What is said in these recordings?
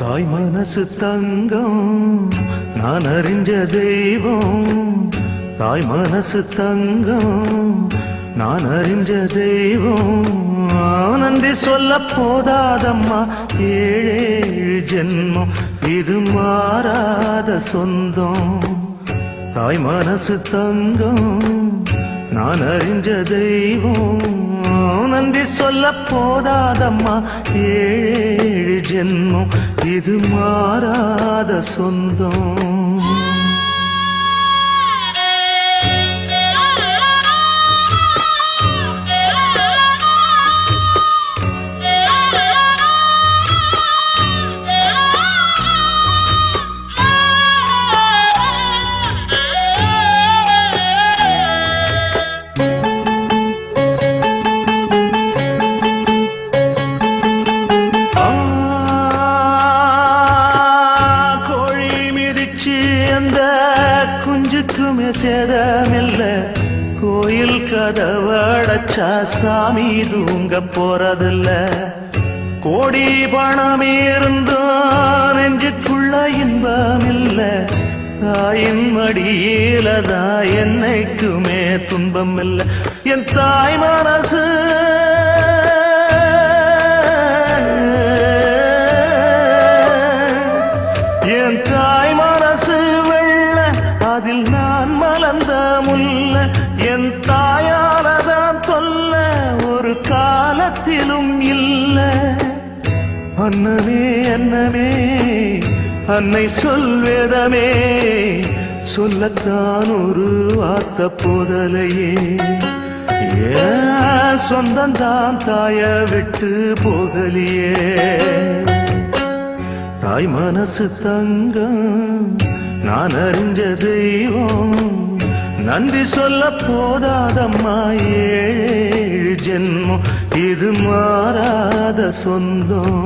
தாய் மனசு தங்கம் நான் அறிஞ்ச தெய்வம். தாய் மனசு தங்கம் நான் அறிஞ்ச தெய்வம். நன்றி சொல்ல போதாதம்மா ஏழேழு ஜென்மம் இது மாறாத சொந்தம். தாய் மனசு தங்கம் நான் அறிஞ்ச தெய்வம். நன்றி சொல்ல போதாதம்மா ஏழு ஜென்மம் இது மாறாத சொந்தம். குஞ்சுக்குமே சேதமில்ல கோயில் கதவடைச்சா சாமி தூங்க போறதில்ல. கோடி பணம் இருந்தும் நெஞ்சுக்குள்ள இன்பமில்ல. தாயின் மடியிலதான் என்னைக்குமே துன்பம் இல்லை. என் தாய் மனசு என் தாய் மனசு அதில் நான் மலர்ந்த முல்ல. என் தாயாலதான் தொல்ல ஒரு காலத்திலும் இல்ல. அன்னமே அன்னமே அன்னை சொல்வேதமே சொல்லத்தான் ஒரு வார்த்தை போதலையே. சொந்தந்தான் தாய விட்டு போகலியே. தாய் மனசு தங்கம் நான் அறிஞ்ச தெய்வம். நன்றி சொல்ல போதாதம்மா ஏழு ஜென்மம் இது மாறாத சொந்தம்.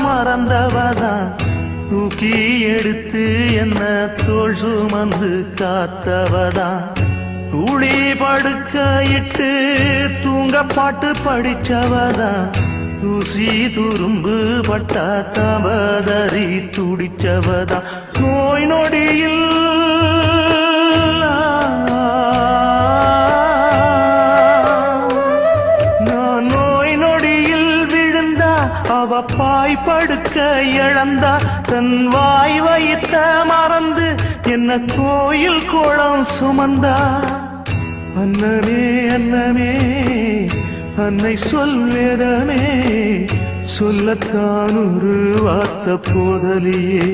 மறந்தவதான் தூக்கி எடுத்து என்ன தோள் சுமந்து காத்தவதான். தூளி படுக்கையிட்டு தூங்க பாட்டு படிச்சவதான். தூசி துரும்பு பட்டா தபதறி துடிச்சவதான். நோய் நொடியில் அவ பாய் படுக்க இழந்தா. தன் வாய் வைத்த மறந்து என்ன கோயில் கோலம் சுமந்தா. அன்னமே அன்னமே அன்னை சொல்வேதமே சொல்லத்தான் ஒரு வார்த்தை போதலியே.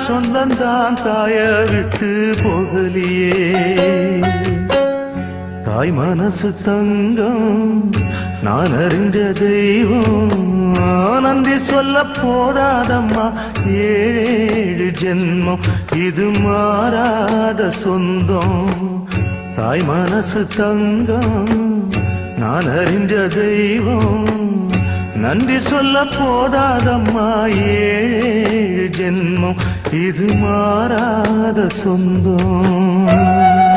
சொந்தந்தான் தாய விட்டு போகலியே. தாய் மனசு தங்கம் நான் அறிஞ்ச தெய்வம். நன்றி சொல்ல போதாதம்மா ஏழு ஜென்மம் இது மாறாத சொந்தம். தாய் மனசு தங்கம் நான் அறிஞ்ச தெய்வம். நன்றி சொல்ல போதாதம்மா ஏழு ஜென்மம் இது மாறாத சொந்தம்.